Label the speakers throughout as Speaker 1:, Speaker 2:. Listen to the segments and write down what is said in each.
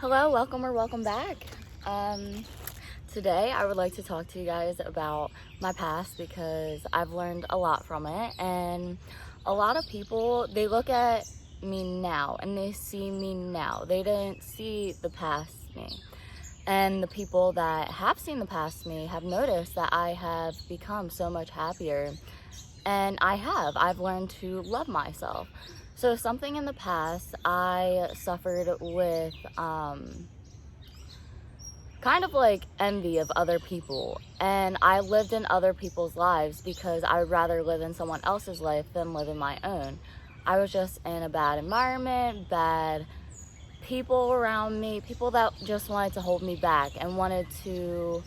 Speaker 1: Hello, welcome or welcome back. Today I would like to talk to you guys about my past because I've learned a lot from it, and a lot of people, they look at me now and they see me now. They didn't see the past me. And the people that have seen the past me have noticed that I have become so much happier, and I've learned to love myself. So something in the past, I suffered with kind of like envy of other people, and I lived in other people's lives because I would rather live in someone else's life than live in my own. I was just in a bad environment, bad people around me, people that just wanted to hold me back and wanted to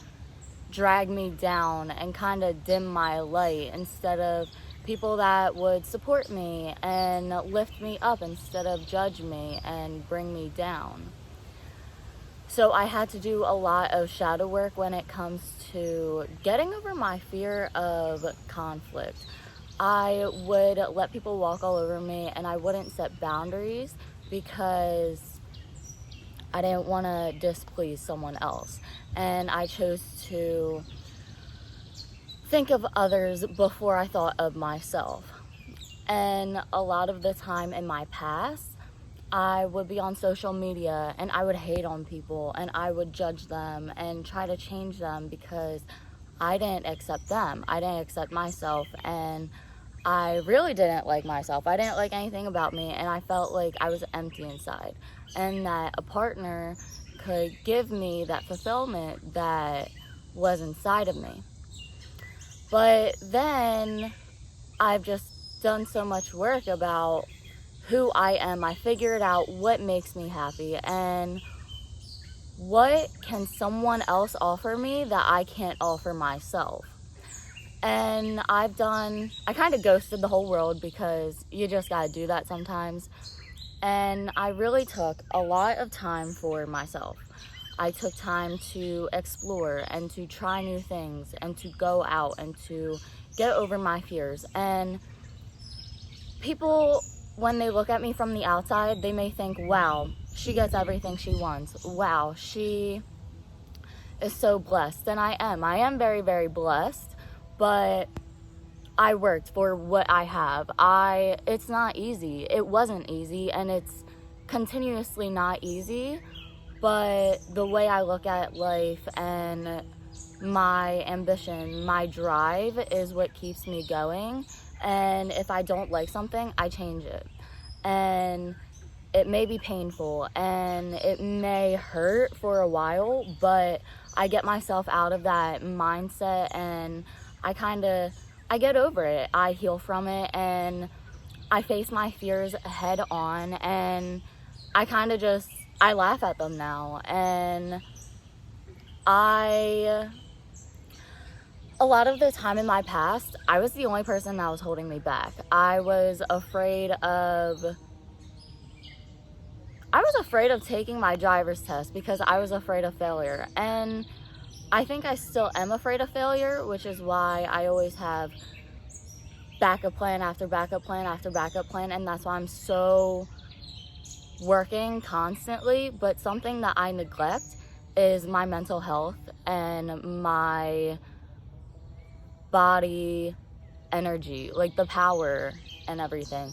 Speaker 1: drag me down and kind of dim my light, instead of people that would support me and lift me up instead of judge me and bring me down. So I had to do a lot of shadow work when it comes to getting over my fear of conflict. I would let people walk all over me and I wouldn't set boundaries because I didn't want to displease someone else. And I chose to think of others before I thought of myself. And a lot of the time in my past, I would be on social media and I would hate on people and I would judge them and try to change them because I didn't accept them. I didn't accept myself, and I really didn't like myself. I didn't like anything about me, and I felt like I was empty inside, and that a partner could give me that fulfillment that was inside of me. But then I've just done so much work about who I am. I figured out what makes me happy and what can someone else offer me that I can't offer myself. And I kind of ghosted the whole world because you just gotta do that sometimes. And I really took a lot of time for myself. I took time to explore and to try new things and to go out and to get over my fears. And people, when they look at me from the outside, they may think, wow, she gets everything she wants. Wow, she is so blessed. And I am. I am very, very blessed. But I worked for what I have. It's not easy. It wasn't easy, and it's continuously not easy. But the way I look at life and my ambition, my drive is what keeps me going. And if I don't like something, I change it. And it may be painful and it may hurt for a while, but I get myself out of that mindset and I get over it. I heal from it and I face my fears head on, and I laugh at them now. And a lot of the time in my past, I was the only person that was holding me back. I was afraid of taking my driver's test because I was afraid of failure. And I think I still am afraid of failure, which is why I always have backup plan after backup plan after backup plan. And that's why I'm so working constantly. But something that I neglect is my mental health and my body energy, like the power and everything.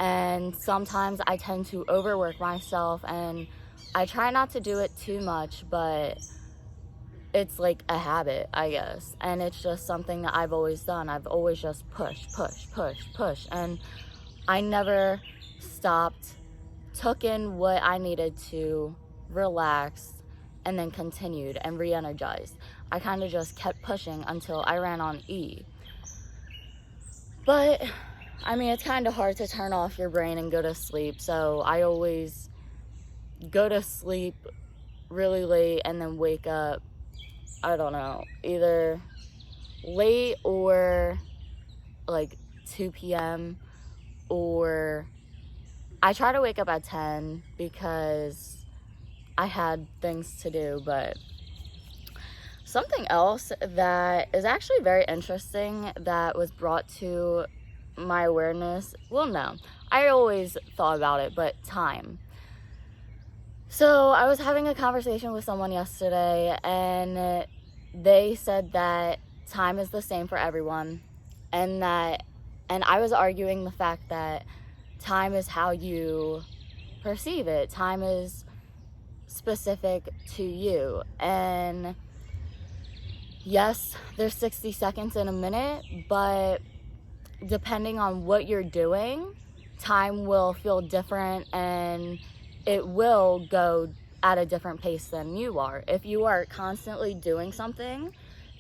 Speaker 1: And sometimes I tend to overwork myself, and I try not to do it too much, but it's like a habit, I guess. And it's just something that I've always done. I've always just push. And I never stopped, took in what I needed to, relax, and then continued and re-energized. I kind of just kept pushing until I ran on E. But I mean, it's kind of hard to turn off your brain and go to sleep. So I always go to sleep really late and then wake up, I don't know, either late or like 2 p.m. or I try to wake up at 10 because I had things to do. But something else that is actually very interesting that was brought to my awareness, well, no, I always thought about it, but time. So I was having a conversation with someone yesterday, and they said that time is the same for everyone, and I was arguing the fact that time is how you perceive it. Time is specific to you, and yes, there's 60 seconds in a minute, but depending on what you're doing, time will feel different, and it will go at a different pace than you are. If you are constantly doing something,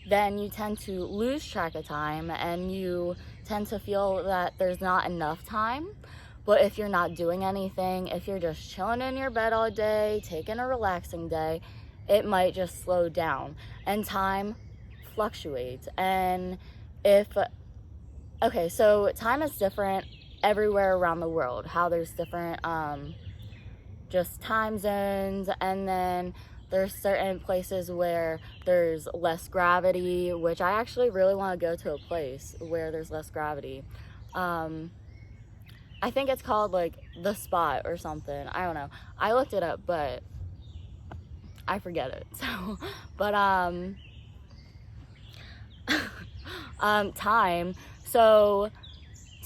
Speaker 1: then you tend to lose track of time, and you tend to feel that there's not enough time. But if you're not doing anything, if you're just chilling in your bed all day, taking a relaxing day, it might just slow down. And time fluctuates. And so time is different everywhere around the world. How there's different just time zones, and then there's certain places where there's less gravity, which I actually really want to go to a place where there's less gravity. I think it's called like The Spot or something. I don't know. I looked it up, but I forget it. So, but time. So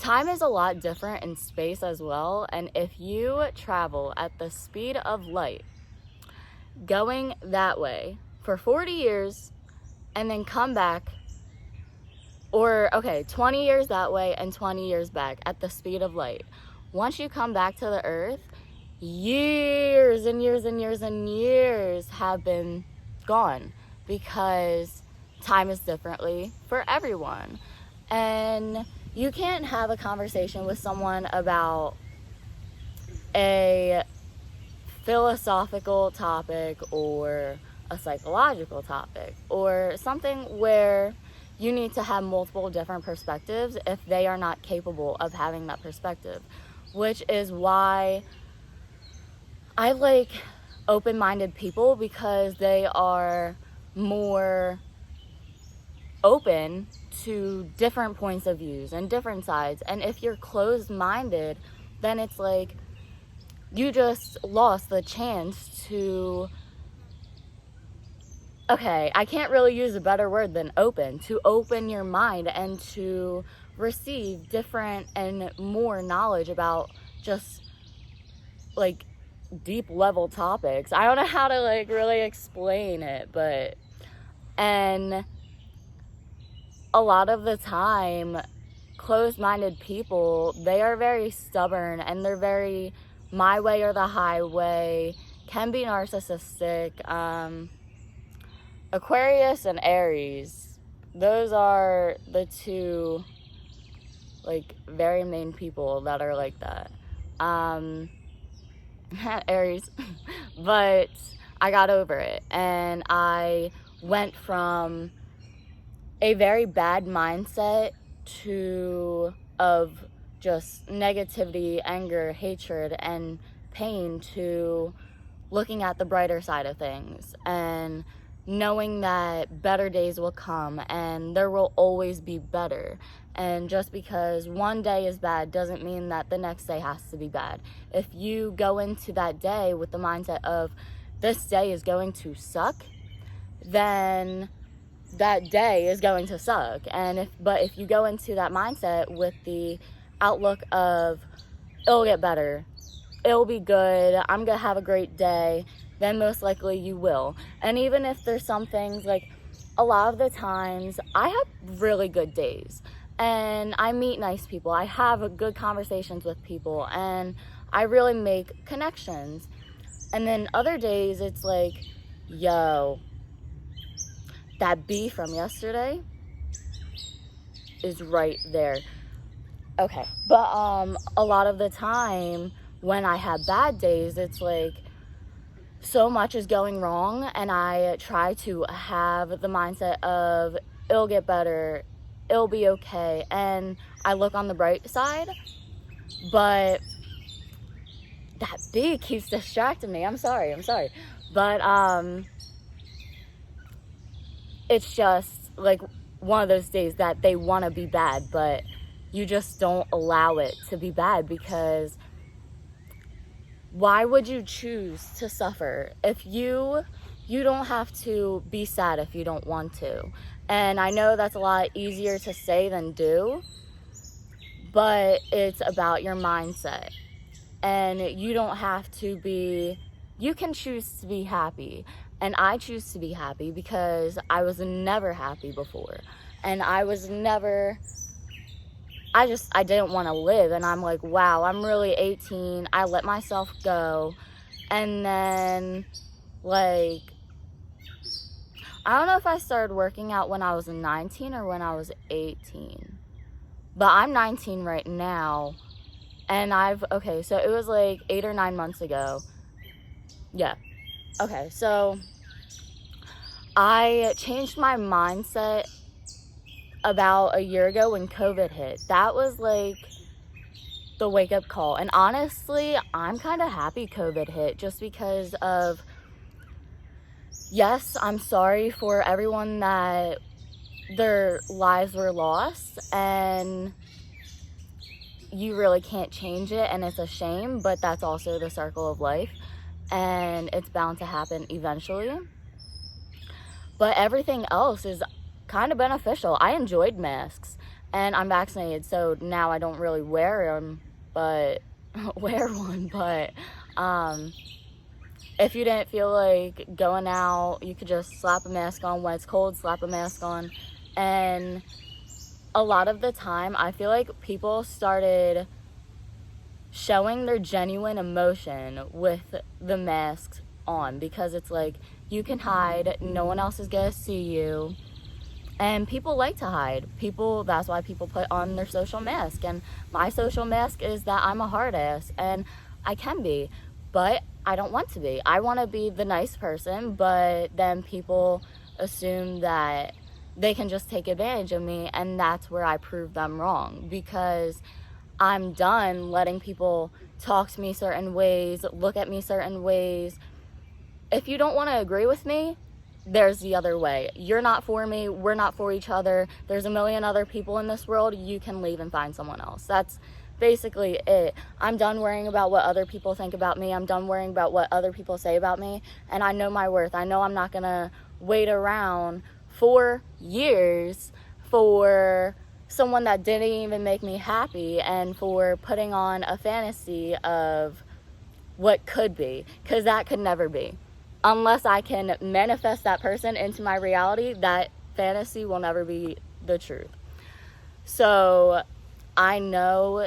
Speaker 1: time is a lot different in space as well. And if you travel at the speed of light, going that way for 40 years and then come back, 20 years that way and 20 years back at the speed of light. Once you come back to the earth, years and years and years and years have been gone, because time is differently for everyone. And you can't have a conversation with someone about a philosophical topic or a psychological topic or something where you need to have multiple different perspectives if they are not capable of having that perspective, which is why I like open-minded people, because they are more open to different points of views and different sides. And if you're closed-minded, then it's like you just lost the chance to, I can't really use a better word than open, to open your mind and to receive different and more knowledge about just like deep level topics. I don't know how to like really explain it, and a lot of the time, closed-minded people, they are very stubborn, and they're very my way or the highway, can be narcissistic. Aquarius and Aries, those are the two like very main people that are like that. Aries. But I got over it, and I went from a very bad mindset of just negativity, anger, hatred, and pain to looking at the brighter side of things and knowing that better days will come and there will always be better. And just because one day is bad doesn't mean that the next day has to be bad. If you go into that day with the mindset of this day is going to suck, then that day is going to suck. But if you go into that mindset with the outlook of it'll get better, it'll be good, I'm gonna have a great day, then most likely you will. And even if there's some things, like a lot of the times I have really good days and I meet nice people, I have good conversations with people, and I really make connections. And then other days it's like, yo, that bee from yesterday is right there. Okay, but a lot of the time when I have bad days, it's like so much is going wrong, and I try to have the mindset of it'll get better, it'll be okay, and I look on the bright side. But that bee keeps distracting me. I'm sorry. But it's just like one of those days that they want to be bad, but you just don't allow it to be bad, because why would you choose to suffer? If you don't have to be sad if you don't want to. And I know that's a lot easier to say than do, but it's about your mindset. And you don't have to be, you can choose to be happy. And I choose to be happy because I was never happy before. And I was never, I didn't want to live. And I'm like, wow, I'm really 18. I let myself go. And then, like, I don't know if I started working out when I was 19 or when I was 18. But I'm 19 right now. And okay, so it was like 8 or 9 months ago. Yeah. Okay, so I changed my mindset about a year ago when COVID hit. That was like the wake-up call. And honestly, I'm kind of happy COVID hit just because of, yes, I'm sorry for everyone that their lives were lost, and you really can't change it, and it's a shame, but that's also the circle of life, and it's bound to happen eventually. But everything else is kind of beneficial. I enjoyed masks, and I'm vaccinated, so now I don't really wear them, but wear one. But if you didn't feel like going out, you could just slap a mask on. When it's cold, slap a mask on. And a lot of the time, I feel like people started showing their genuine emotion with the masks on, because it's like, you can hide, no one else is gonna see you, and people like to hide. That's why people put on their social mask, and my social mask is that I'm a hard ass, and I can be, but I don't want to be. I want to be the nice person, but then people assume that they can just take advantage of me, and that's where I prove them wrong, because I'm done letting people talk to me certain ways, look at me certain ways. If you don't want to agree with me, there's the other way. You're not for me, we're not for each other. There's a million other people in this world. You can leave and find someone else. That's basically it. I'm done worrying about what other people think about me. I'm done worrying about what other people say about me, and I know my worth. I know I'm not gonna wait around for years for someone that didn't even make me happy, and for putting on a fantasy of what could be, because that could never be. Unless I can manifest that person into my reality, that fantasy will never be the truth. So I know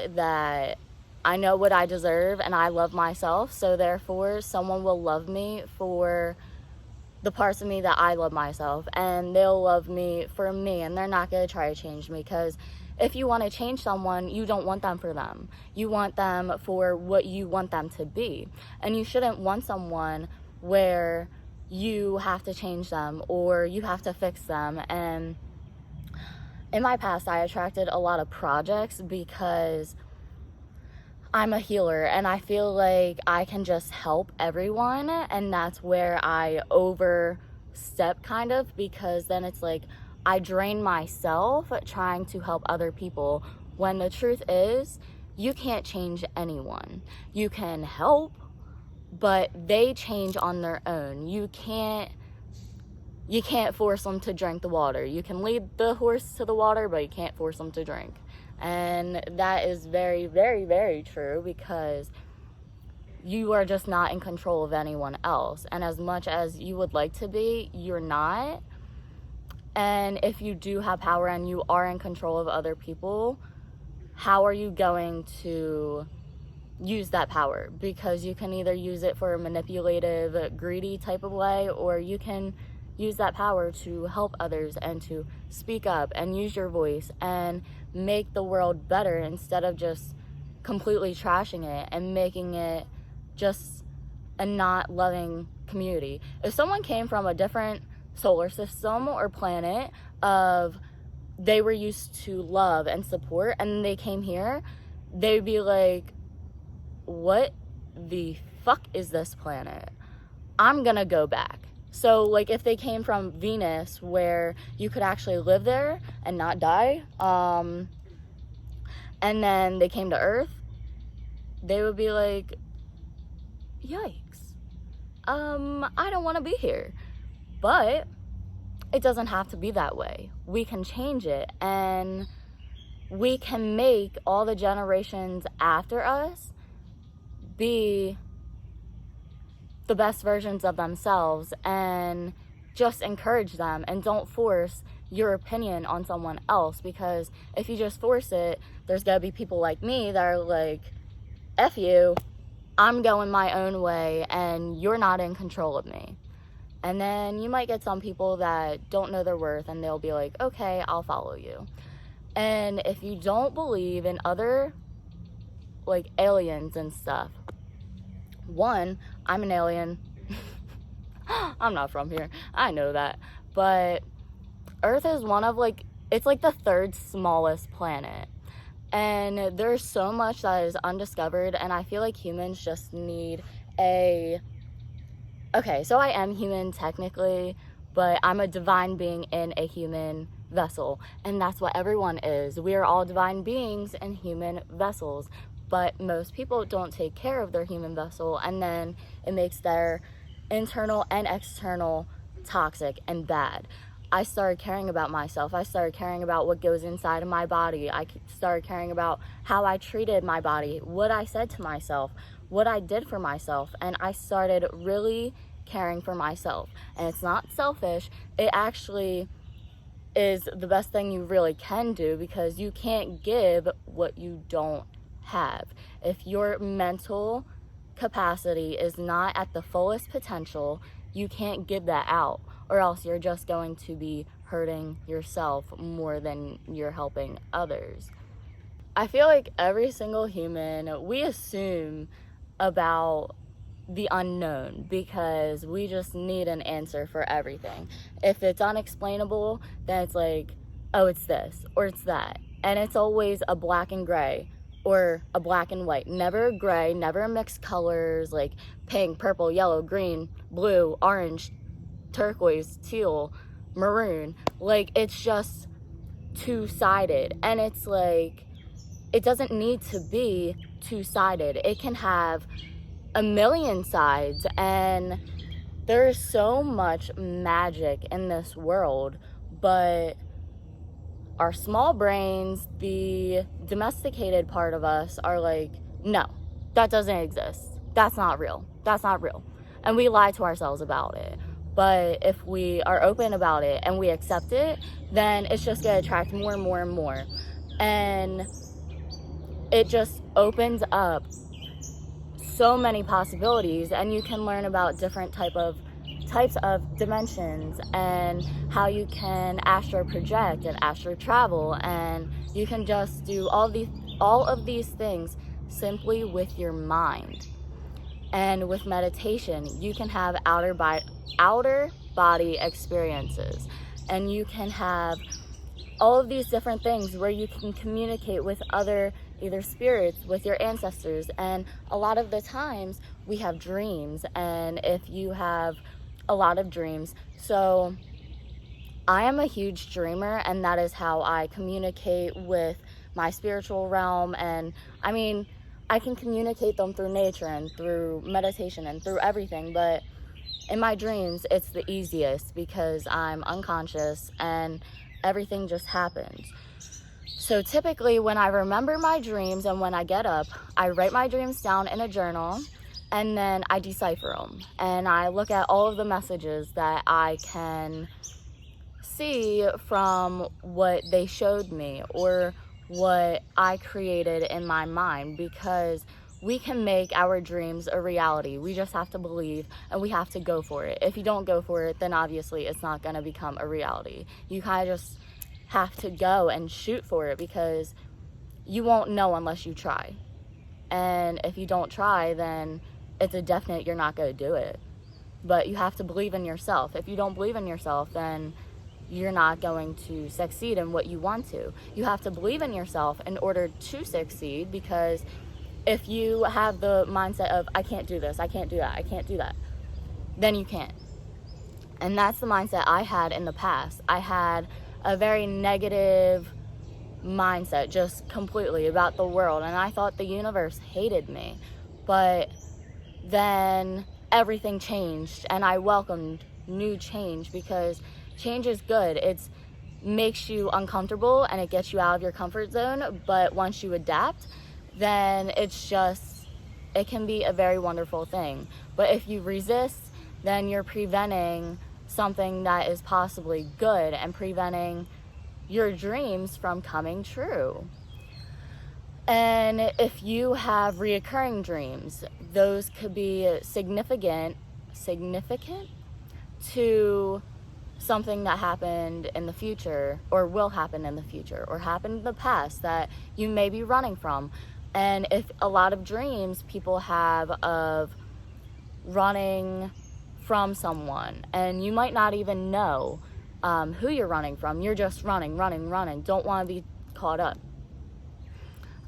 Speaker 1: what I deserve, and I love myself, so therefore someone will love me for the parts of me that I love myself, and they'll love me for me, and they're not going to try to change me, because if you want to change someone, you don't want them for them. You want them for what you want them to be, and you shouldn't want someone where you have to change them or you have to fix them. And in my past, I attracted a lot of projects because I'm a healer, and I feel like I can just help everyone, and that's where I overstep kind of, because then it's like I drain myself trying to help other people, when the truth is you can't change anyone. You can help, but they change on their own. You can't force them to drink the water. You can lead the horse to the water, but you can't force them to drink. And that is very, very, very true, because you are just not in control of anyone else. And as much as you would like to be, you're not. And if you do have power and you are in control of other people, how are you going to use that power? Because you can either use it for a manipulative, greedy type of way, or you can use that power to help others and to speak up and use your voice and make the world better, instead of just completely trashing it and making it just a not loving community. If someone came from a different solar system or planet of they were used to love and support, and they came here, they'd be like, what the fuck is this planet? I'm gonna go back. So like if they came from Venus, where you could actually live there and not die, and then they came to Earth, they would be like, yikes, I don't want to be here. But it doesn't have to be that way. We can change it, and we can make all the generations after us be the best versions of themselves, and just encourage them, and don't force your opinion on someone else, because if you just force it, there's gonna be people like me that are like, F you, I'm going my own way and you're not in control of me. And then you might get some people that don't know their worth, and they'll be like, okay, I'll follow you. And if you don't believe in other like aliens and stuff, one, I'm an alien. I'm not from here, I know that, but Earth is one of like, it's like the third smallest planet, and there's so much that is undiscovered, and I feel like humans just need a, okay, so I am human technically, but I'm a divine being in a human vessel, and that's what everyone is. We are all divine beings in human vessels, but most people don't take care of their human vessel, and then it makes their internal and external toxic and bad. I started caring about myself. I started caring about what goes inside of my body. I started caring about how I treated my body, what I said to myself, what I did for myself, and I started really caring for myself. And it's not selfish. It actually is the best thing you really can do, because you can't give what you don't have. If your mental capacity is not at the fullest potential, you can't give that out, or else you're just going to be hurting yourself more than you're helping others. I feel like every single human, we assume about the unknown because we just need an answer for everything. If it's unexplainable, then it's like, oh, it's this or it's that. And it's always a black and gray or a black and white. Never gray, never mixed colors like pink, purple, yellow, green, blue, orange, turquoise, teal, maroon. Like, it's just two-sided. And it's like, it doesn't need to be two-sided. It can have a million sides, and there's so much magic in this world, but our small brains, the domesticated part of us, are like, no, that doesn't exist. That's not real. That's not real. And we lie to ourselves about it. But if we are open about it and we accept it, then it's just going to attract more and more and more. And it just opens up so many possibilities, and you can learn about different types of dimensions, and how you can astral project and astral travel, and you can just do all of these things simply with your mind. And with meditation, you can have outer body experiences, and you can have all of these different things where you can communicate with other either spirits, with your ancestors. And a lot of the times we have dreams, and if you have a lot of dreams, so I am a huge dreamer, and that is how I communicate with my spiritual realm. And I mean, I can communicate them through nature and through meditation and through everything, but in my dreams it's the easiest because I'm unconscious and everything just happens. So typically when I remember my dreams and when I get up, I write my dreams down in a journal, and then I decipher them, and I look at all of the messages that I can see from what they showed me or what I created in my mind, because we can make our dreams a reality. We just have to believe, and we have to go for it. If you don't go for it, then obviously it's not going to become a reality. You kind of just have to go and shoot for it, because you won't know unless you try. And if you don't try, then it's a definite you're not going to do it. But you have to believe in yourself. If you don't believe in yourself, then you're not going to succeed in what you want to. You have to believe in yourself in order to succeed, because if you have the mindset of, I can't do this, I can't do that, I can't do that, then you can't. And that's the mindset I had in the past. I had a very negative mindset, just completely about the world, and I thought the universe hated me. But then everything changed, and I welcomed new change, because change is good. It makes you uncomfortable and it gets you out of your comfort zone, but once you adapt, then it can be a very wonderful thing. But if you resist, then you're preventing something that is possibly good and preventing your dreams from coming true. And if you have reoccurring dreams, those could be significant to something that happened in the future, or will happen in the future, or happened in the past that you may be running from. And if a lot of dreams people have of running from someone, and you might not even know who you're running from, you're just running, don't want to be caught up.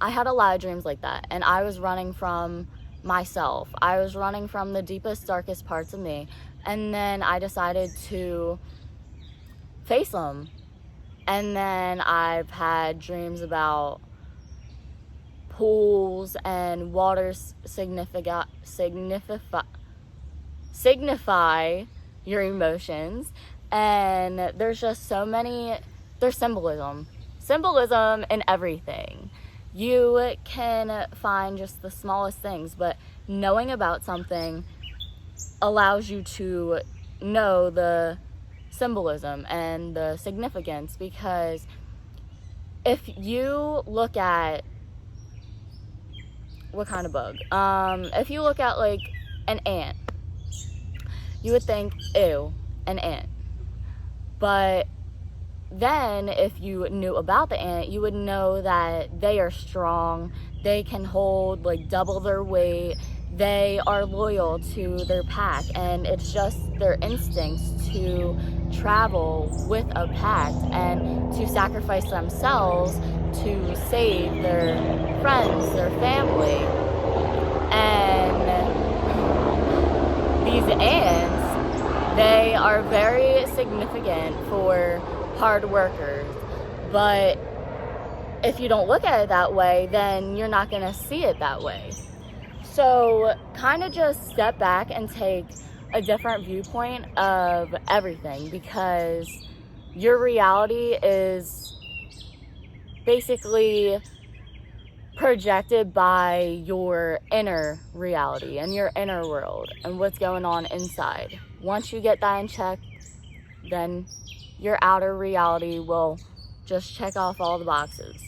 Speaker 1: I had a lot of dreams like that, and I was running from myself. I was running from the deepest, darkest parts of me, and then I decided to face them. And then I've had dreams about pools and waters signify your emotions, and there's just so many. There's symbolism in everything. You can find just the smallest things, but knowing about something allows you to know the symbolism and the significance. Because if you look at what kind of bug, if you look at like an ant, you would think, ew, an ant. But then if you knew about the ant, you would know that they are strong, they can hold like double their weight, they are loyal to their pack, and it's just their instincts to travel with a pack and to sacrifice themselves to save their friends, their family. And these ants, they are very significant for hard workers, but if you don't look at it that way, then you're not going to see it that way. So kind of just step back and take a different viewpoint of everything, because your reality is basically projected by your inner reality and your inner world and what's going on inside. Once you get that in check, then your outer reality will just check off all the boxes.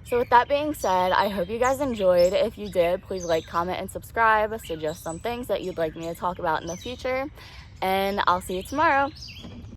Speaker 1: So with that being said, I hope you guys enjoyed. If you did, please like, comment, and subscribe. Suggest some things that you'd like me to talk about in the future. And I'll see you tomorrow.